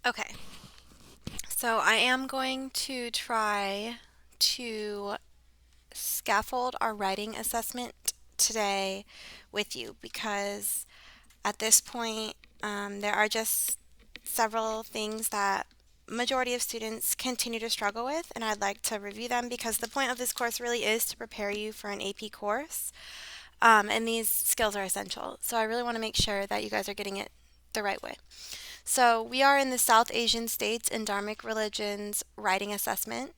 Okay, so I am going to try to scaffold our writing assessment today with you because at this point there are just several things that majority of students continue to struggle with, and I'd like to review them because the point of this course really is to prepare you for an AP course, and these skills are essential. So I really want to make sure that you guys are getting it the right way. So we are in the South Asian states and Dharmic religions writing assessment.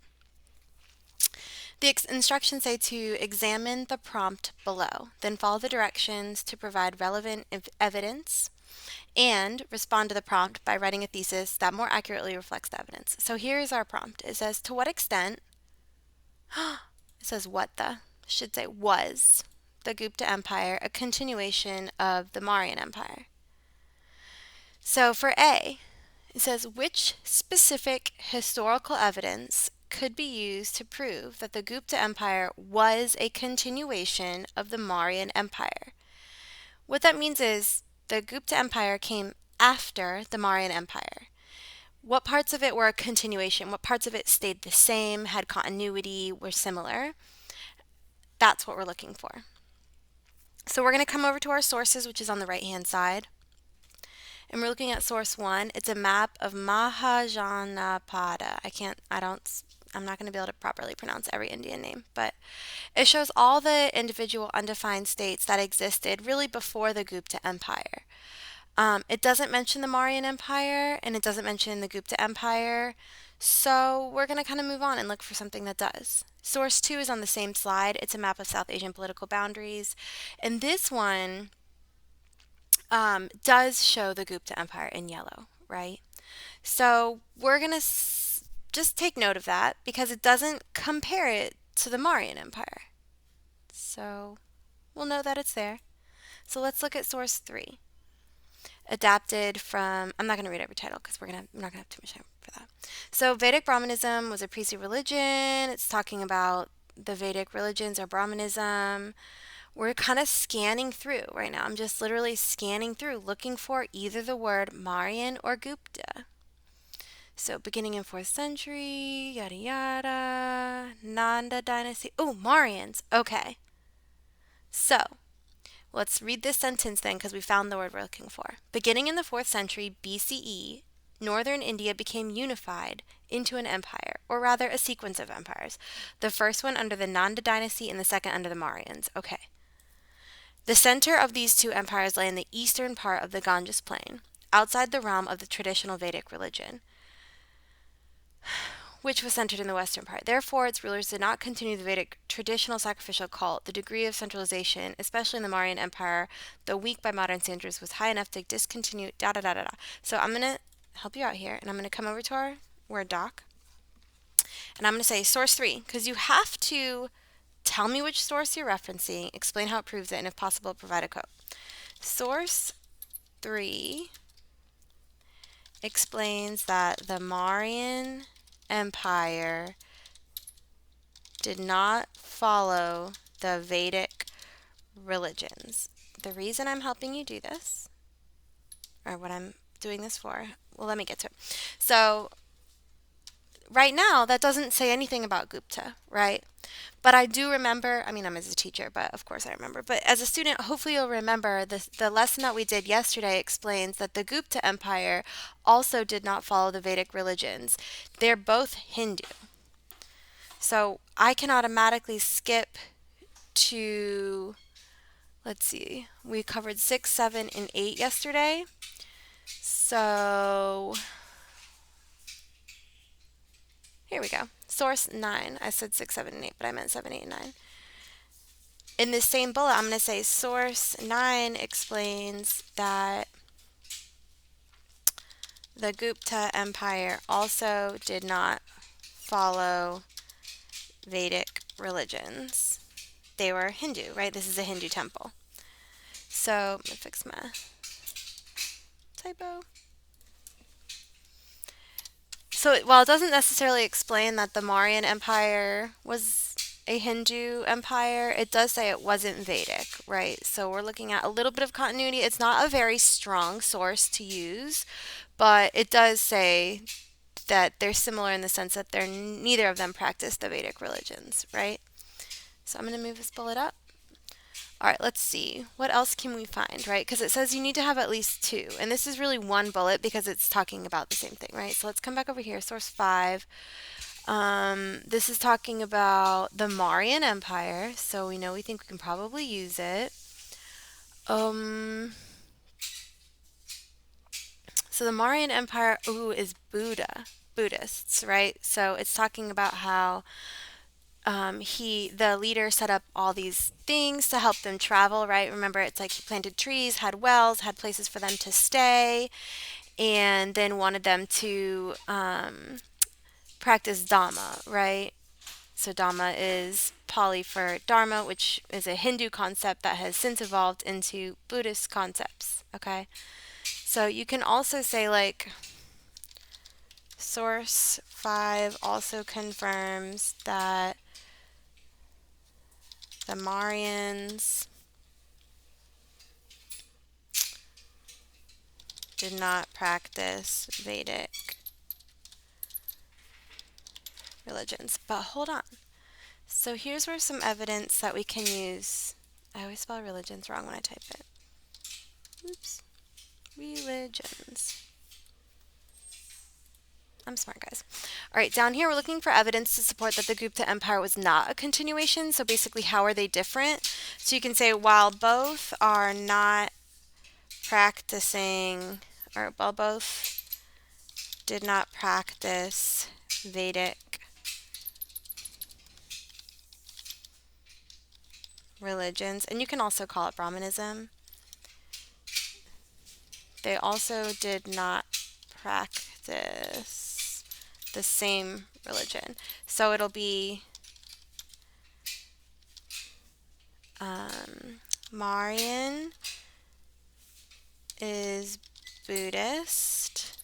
The instructions say to examine the prompt below, then follow the directions to provide relevant evidence and respond to the prompt by writing a thesis that more accurately reflects the evidence. So here is our prompt. It says, to what extent, it says what the, should say was the Gupta Empire a continuation of the Mauryan Empire? So for A, it says, which specific historical evidence could be used to prove that the Gupta Empire was a continuation of the Mauryan Empire? What that means is the Gupta Empire came after the Mauryan Empire. What parts of it were a continuation? What parts of it stayed the same, had continuity, were similar? That's what we're looking for. So we're going to come over to our sources, which is on the right-hand side. And we're looking at source one. It's a map of Mahajanapada. I'm not going to be able to properly pronounce every Indian name, but it shows all the individual undefined states that existed really before the Gupta Empire. It doesn't mention the Mauryan Empire and it doesn't mention the Gupta Empire, so we're going to kind of move on and look for something that does. Source 2 is on the same slide. It's a map of South Asian political boundaries, and this one does show the Gupta Empire in yellow, right? So we're going to just take note of that because it doesn't compare it to the Mauryan Empire. So we'll know that it's there. So let's look at source 3. Adapted from, I'm not going to read every title because I'm not going to have too much time for that. So Vedic Brahmanism was a priestly religion. It's talking about the Vedic religions or Brahmanism. We're kind of scanning through right now. I'm just literally scanning through looking for either the word Mauryan or Gupta. So beginning in 4th century, yada yada, Nanda dynasty. Oh, Mauryans. Okay. So let's read this sentence then because we found the word we're looking for. Beginning in the 4th century BCE, northern India became unified into an empire, or rather a sequence of empires. The first one under the Nanda dynasty and the second under the Mauryans. Okay. The center of these two empires lay in the eastern part of the Ganges plain, outside the realm of the traditional Vedic religion, which was centered in the western part. Therefore, its rulers did not continue the Vedic traditional sacrificial cult. The degree of centralization, especially in the Mauryan Empire, though weak by modern standards, was high enough to discontinue da da da da da. So I'm going to help you out here, and I'm going to come over to our Word doc, and I'm going to say source 3, because you have to tell me which source you're referencing, explain how it proves it, and if possible, provide a quote. Source 3 explains that the Mauryan Empire did not follow the Vedic religions. The reason I'm helping you do this, or what I'm doing this for, well, let me get to it. So, right now, that doesn't say anything about Gupta, right? But I do remember, I mean, I'm as a teacher, but of course I remember. But as a student, hopefully you'll remember the lesson that we did yesterday explains that the Gupta Empire also did not follow the Vedic religions. They're both Hindu. So I can automatically skip to, let's see, we covered 6, 7, and 8 yesterday. So here we go. Source 9. I said 6, 7, and 8, but I meant 7, 8, and 9. In this same bullet, I'm going to say source 9 explains that the Gupta Empire also did not follow Vedic religions. They were Hindu, right? This is a Hindu temple. So, let me fix my typo. So, while it doesn't necessarily explain that the Mauryan Empire was a Hindu empire, it does say it wasn't Vedic, right? So we're looking at a little bit of continuity. It's not a very strong source to use, but it does say that they're similar in the sense that they're neither of them practice the Vedic religions, right? So I'm going to move this bullet up. All right, let's see. What else can we find, right? Because it says you need to have at least two. And this is really one bullet because it's talking about the same thing, right? So let's come back over here, source 5. This is talking about the Mauryan Empire, so we think we can probably use it. So the Mauryan Empire, is Buddhists, right? So it's talking about how the leader set up all these things to help them travel, right? Remember, it's like he planted trees, had wells, had places for them to stay, and then wanted them to practice Dhamma, right? So Dhamma is Pali for Dharma, which is a Hindu concept that has since evolved into Buddhist concepts, okay? So you can also say like source 5 also confirms that the Mauryans did not practice Vedic religions. But hold on. So here's where some evidence that we can use. I always spell religions wrong when I type it. Oops. Religions. I'm smart, guys. All right, down here we're looking for evidence to support that the Gupta Empire was not a continuation. So basically, how are they different? So you can say while both are not practicing, or while both did not practice Vedic religions, and you can also call it Brahmanism, they also did not practice the same religion. So it'll be Mauryan is Buddhist,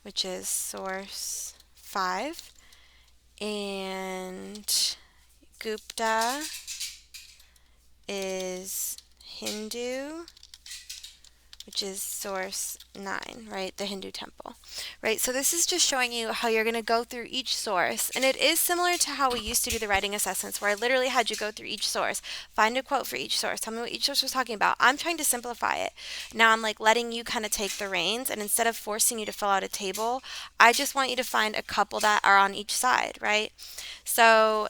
which is source 5, and Gupta is Hindu, which is source 9, right? The Hindu temple, right? So this is just showing you how you're going to go through each source. And it is similar to how we used to do the writing assessments, where I literally had you go through each source, find a quote for each source, tell me what each source was talking about. I'm trying to simplify it. Now I'm like letting you kind of take the reins, and instead of forcing you to fill out a table, I just want you to find a couple that are on each side, right? So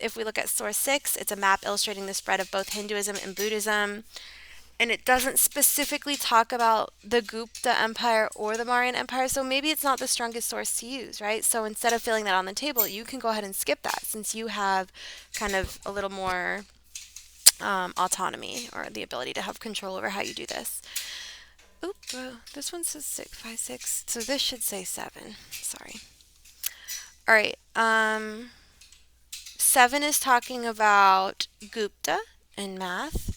if we look at source 6, it's a map illustrating the spread of both Hinduism and Buddhism. And it doesn't specifically talk about the Gupta Empire or the Mauryan Empire, so maybe it's not the strongest source to use, right? So instead of filling that on the table, you can go ahead and skip that since you have kind of a little more autonomy or the ability to have control over how you do this. Oop, this one says 656, so this should say 7. Sorry. All right. 7 is talking about Gupta and math.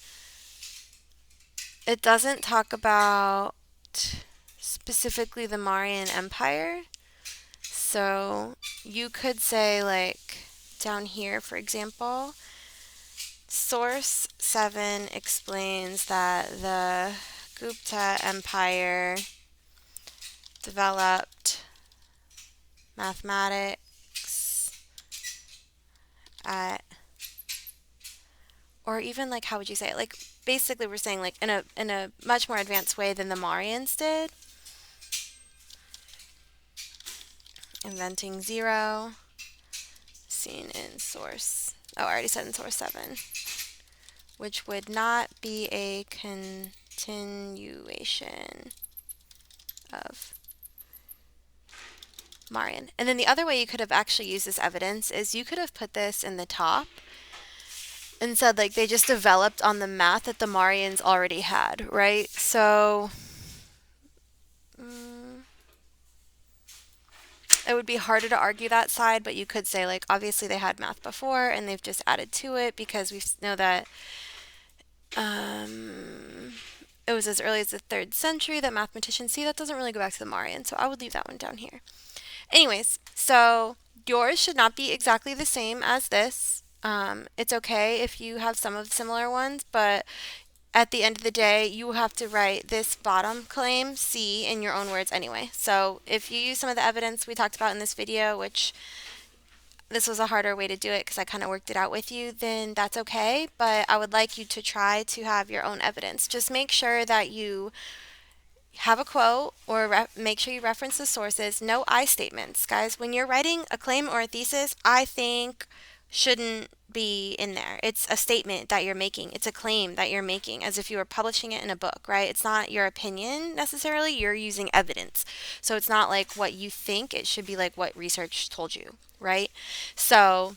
It doesn't talk about specifically the Mauryan Empire. So you could say, like, down here, for example, source 7 explains that the Gupta Empire developed mathematics at, or even like, how would you say it? Like, basically we're saying like in a much more advanced way than the Mauryans did. Inventing 0, seen in source, I already said in source 7, which would not be a continuation of Mauryan. And then the other way you could have actually used this evidence is you could have put this in the top and said like they just developed on the math that the Mauryans already had, right? So it would be harder to argue that side, but you could say like obviously they had math before and they've just added to it because we know that it was as early as the 3rd century that mathematicians see. That doesn't really go back to the Mauryans, so I would leave that one down here. Anyways, so yours should not be exactly the same as this. It's okay if you have some of the similar ones, but at the end of the day, you have to write this bottom claim, C, in your own words anyway. So if you use some of the evidence we talked about in this video, which this was a harder way to do it because I kind of worked it out with you, then that's okay. But I would like you to try to have your own evidence. Just make sure that you have a quote or make sure you reference the sources. No I statements. Guys, when you're writing a claim or a thesis, I think shouldn't be in there. It's a statement that you're making. It's a claim that you're making as if you were publishing it in a book, right? It's not your opinion necessarily. You're using evidence. So it's not like what you think. It should be like what research told you, right? So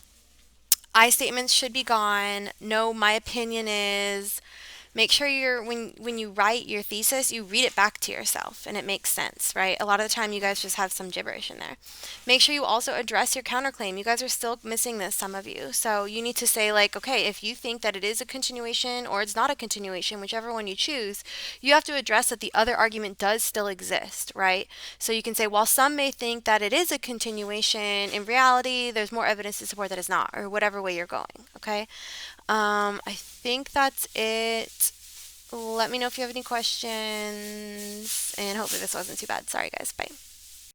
I statements should be gone. No, my opinion is. Make sure you're when you write your thesis, you read it back to yourself and it makes sense, right? A lot of the time you guys just have some gibberish in there. Make sure you also address your counterclaim. You guys are still missing this, some of you. So you need to say like, okay, if you think that it is a continuation or it's not a continuation, whichever one you choose, you have to address that the other argument does still exist, right? So you can say, while some may think that it is a continuation, in reality, there's more evidence to support that it's not, or whatever way you're going, okay? I think that's it. Let me know if you have any questions, and hopefully this wasn't too bad. Sorry, guys. Bye.